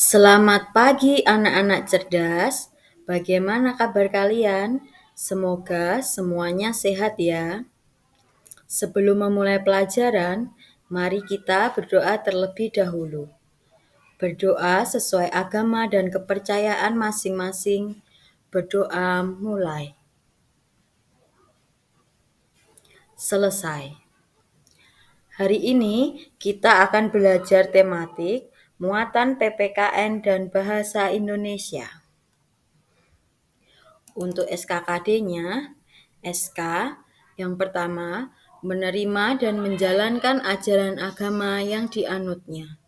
Selamat pagi anak-anak cerdas. Bagaimana kabar kalian? Semoga semuanya sehat ya. Sebelum memulai pelajaran, mari kita berdoa terlebih dahulu. Berdoa sesuai agama dan kepercayaan masing-masing. Berdoa mulai. Selesai. Hari ini kita akan belajar tematik muatan PPKN dan bahasa Indonesia. Untuk SKKD-nya, SK yang pertama menerima dan menjalankan ajaran agama yang dianutnya.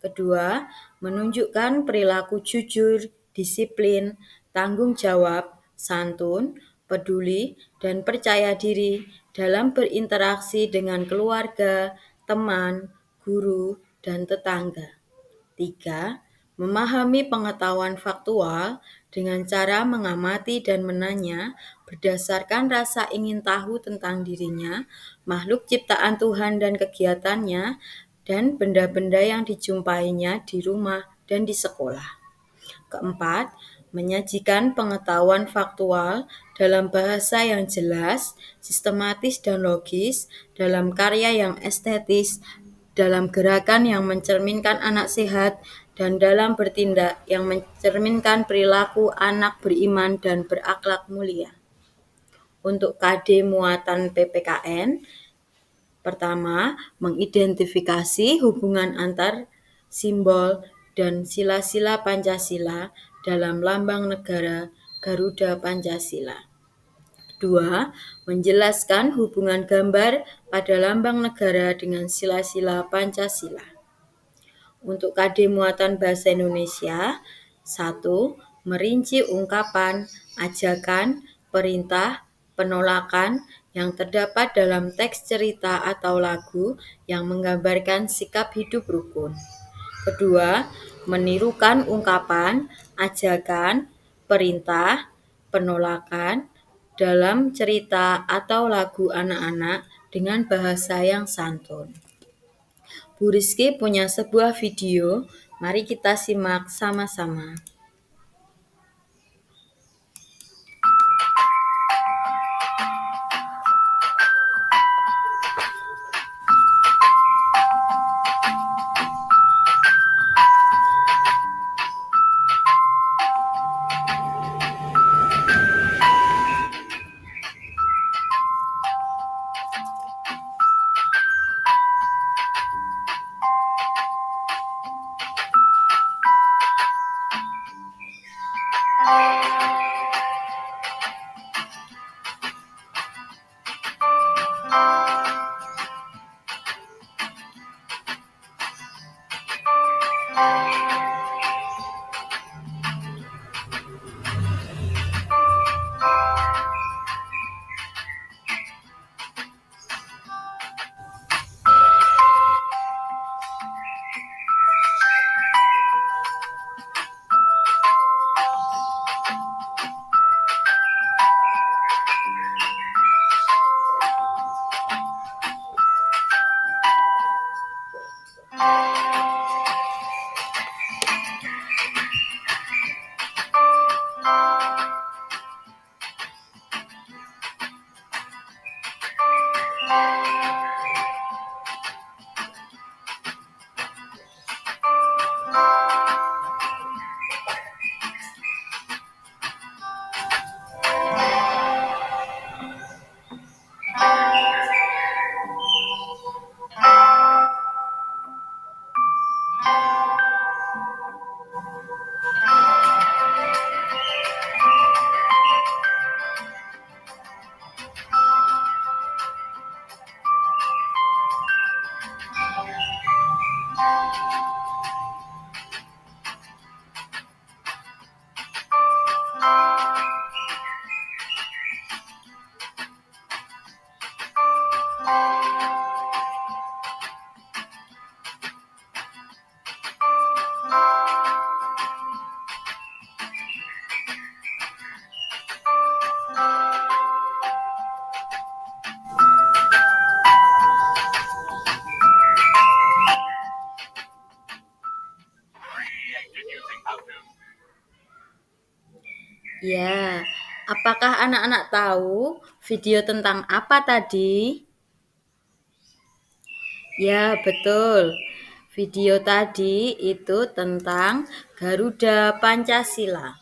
Kedua, menunjukkan perilaku jujur, disiplin, tanggung jawab, santun, peduli, dan percaya diri dalam berinteraksi dengan keluarga, teman, guru, dan tetangga. 3. Memahami pengetahuan faktual dengan cara mengamati dan menanya berdasarkan rasa ingin tahu tentang dirinya, makhluk ciptaan Tuhan dan kegiatannya, dan benda-benda yang dijumpainya di rumah dan di sekolah. Keempat, menyajikan pengetahuan faktual dalam bahasa yang jelas, sistematis dan logis, dalam karya yang estetis, dalam gerakan yang mencerminkan anak sehat, dan dalam bertindak yang mencerminkan perilaku anak beriman dan berakhlak mulia. Untuk KD muatan PPKN, pertama, mengidentifikasi hubungan antar simbol dan sila-sila Pancasila dalam lambang negara Garuda Pancasila. 2. Menjelaskan hubungan gambar pada lambang negara dengan sila-sila Pancasila. Untuk KD muatan bahasa Indonesia, 1. Merinci ungkapan, ajakan, perintah, penolakan yang terdapat dalam teks cerita atau lagu yang menggambarkan sikap hidup rukun. Kedua, menirukan ungkapan, ajakan, perintah, penolakan dalam cerita atau lagu anak-anak dengan bahasa yang santun. Bu Rizky punya sebuah video, mari kita simak sama-sama. Ya, apakah anak-anak tahu video tentang apa tadi? Ya, betul. Video tadi itu tentang Garuda Pancasila.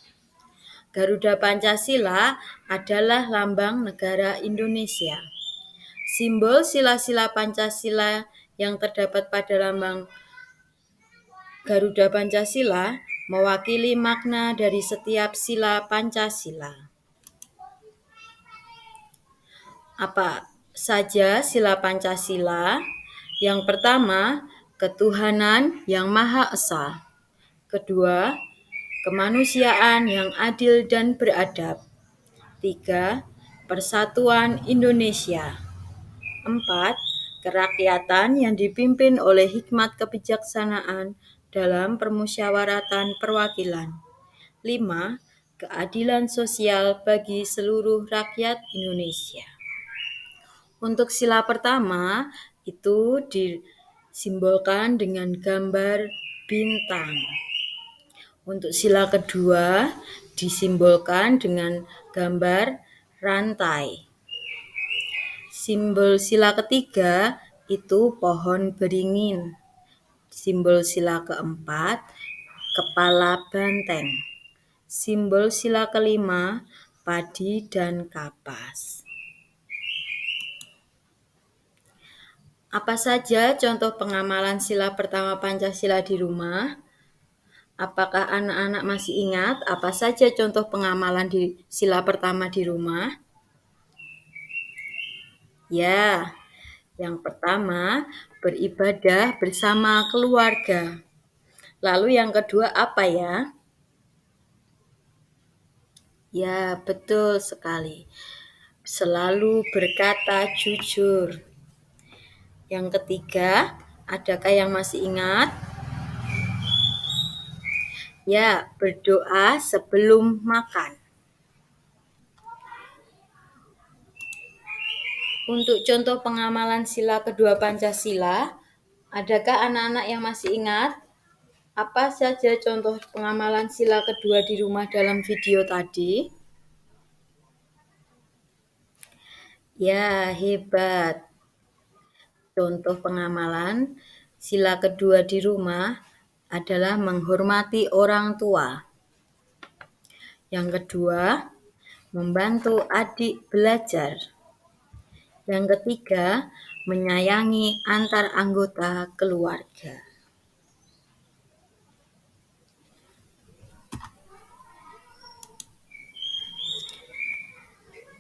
Garuda Pancasila adalah lambang negara Indonesia. Simbol sila-sila Pancasila yang terdapat pada lambang Garuda Pancasila mewakili makna dari setiap sila Pancasila. Apa saja sila Pancasila? Yang pertama, ketuhanan yang Maha Esa. Kedua, kemanusiaan yang adil dan beradab. 3. Persatuan Indonesia. 4. Kerakyatan yang dipimpin oleh hikmat kebijaksanaan dalam permusyawaratan perwakilan. 5. Keadilan sosial bagi seluruh rakyat Indonesia. Untuk sila pertama itu disimbolkan dengan gambar bintang. Untuk sila kedua disimbolkan dengan gambar rantai. Simbol sila ketiga itu pohon beringin. Simbol sila keempat kepala banteng. Simbol sila kelima padi dan kapas. Apa saja contoh pengamalan sila pertama Pancasila di rumah? Apakah anak-anak masih ingat apa saja contoh pengamalan di sila pertama di rumah? Ya, yang pertama beribadah bersama keluarga. Lalu yang kedua apa ya? Ya, betul sekali. Selalu berkata jujur. Yang ketiga, adakah yang masih ingat? Ya, berdoa sebelum makan. Untuk contoh pengamalan sila kedua Pancasila, adakah anak-anak yang masih ingat? Apa saja contoh pengamalan sila kedua di rumah dalam video tadi? Ya, hebat. Contoh pengamalan sila kedua di rumah adalah menghormati orang tua. Yang kedua, membantu adik belajar. Yang ketiga, menyayangi antar anggota keluarga.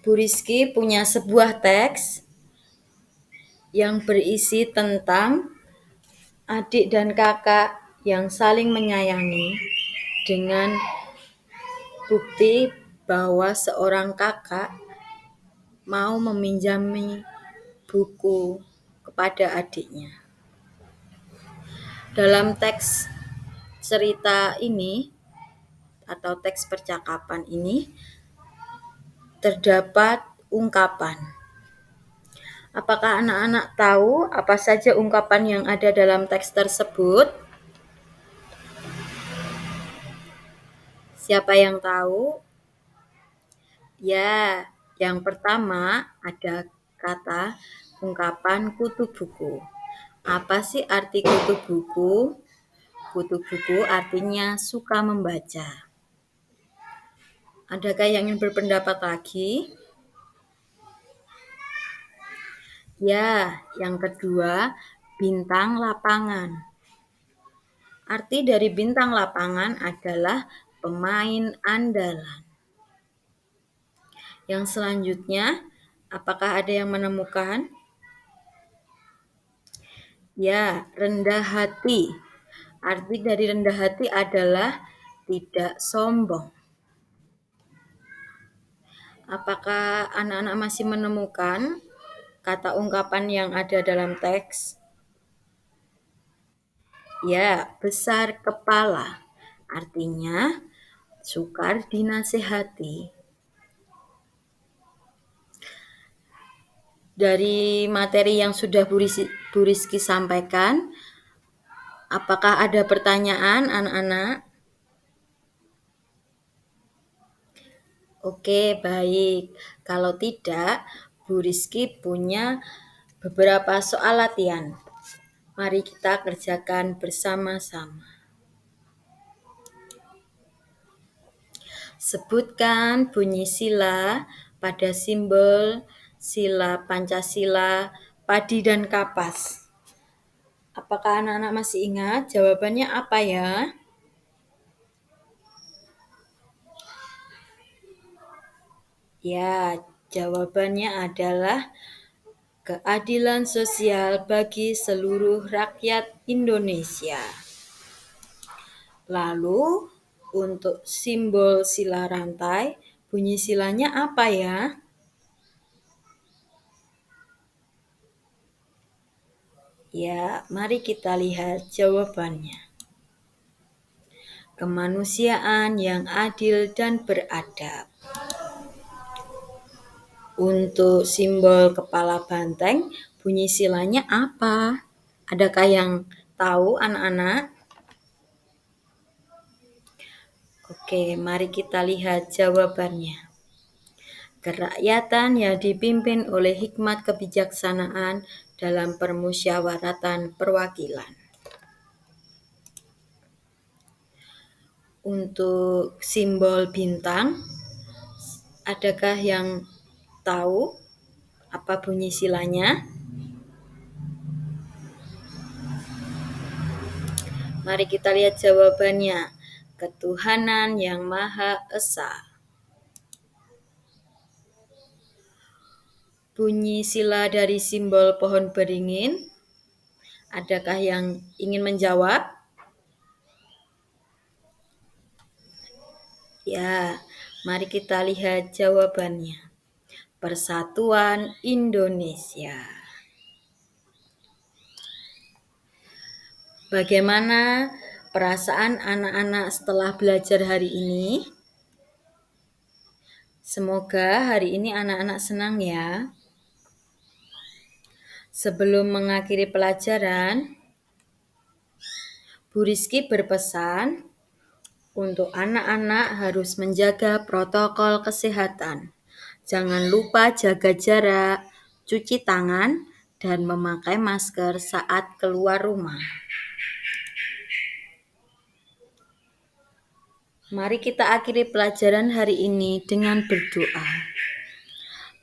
Bu Rizky punya sebuah teks yang berisi tentang adik dan kakak yang saling menyayangi dengan bukti bahwa seorang kakak mau meminjami buku kepada adiknya. Dalam teks cerita ini atau teks percakapan ini terdapat ungkapan. Apakah anak-anak tahu apa saja ungkapan yang ada dalam teks tersebut? Siapa yang tahu? Ya, yang pertama ada kata ungkapan kutu buku. Apa sih arti kutu buku? Kutu buku artinya suka membaca. Adakah yang ingin berpendapat lagi? Ya, yang kedua, bintang lapangan. Arti dari bintang lapangan adalah pemain andalan. Yang selanjutnya, apakah ada yang menemukan? Ya, rendah hati. Arti dari rendah hati adalah tidak sombong. Apakah anak-anak masih menemukan kata ungkapan yang ada dalam teks? Ya, besar kepala. Artinya sukar dinasehati. Dari materi yang sudah Bu Rizky sampaikan, apakah ada pertanyaan anak-anak? Oke, baik. Kalau tidak, Bu Rizky punya beberapa soal latihan. Mari kita kerjakan bersama-sama. Sebutkan bunyi sila pada simbol sila Pancasila, padi dan kapas. Apakah anak-anak masih ingat? Jawabannya apa ya? Ya, jawabannya adalah keadilan sosial bagi seluruh rakyat Indonesia. Lalu, untuk simbol sila rantai, bunyi silanya apa ya? Ya, mari kita lihat jawabannya. Kemanusiaan yang adil dan beradab. Untuk simbol kepala banteng, bunyi silanya apa? Adakah yang tahu anak-anak? Oke, mari kita lihat jawabannya. Kerakyatan yang dipimpin oleh hikmat kebijaksanaan dalam permusyawaratan perwakilan. Untuk simbol bintang, adakah yang tahu apa bunyi silanya? Mari kita lihat jawabannya. Ketuhanan yang Maha Esa. Bunyi sila dari simbol pohon beringin. Adakah yang ingin menjawab? Ya, mari kita lihat jawabannya. Persatuan Indonesia. Bagaimana perasaan anak-anak setelah belajar hari ini? Semoga hari ini anak-anak senang ya. Sebelum mengakhiri pelajaran, Bu Rizky berpesan untuk anak-anak harus menjaga protokol kesehatan. Jangan lupa jaga jarak, cuci tangan, dan memakai masker saat keluar rumah. Mari kita akhiri pelajaran hari ini dengan berdoa.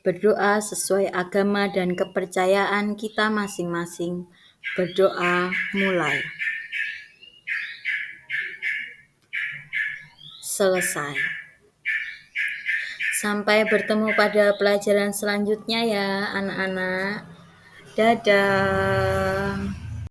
Berdoa sesuai agama dan kepercayaan kita masing-masing. Berdoa mulai. Selesai. Sampai bertemu pada pelajaran selanjutnya ya anak-anak. Dadah.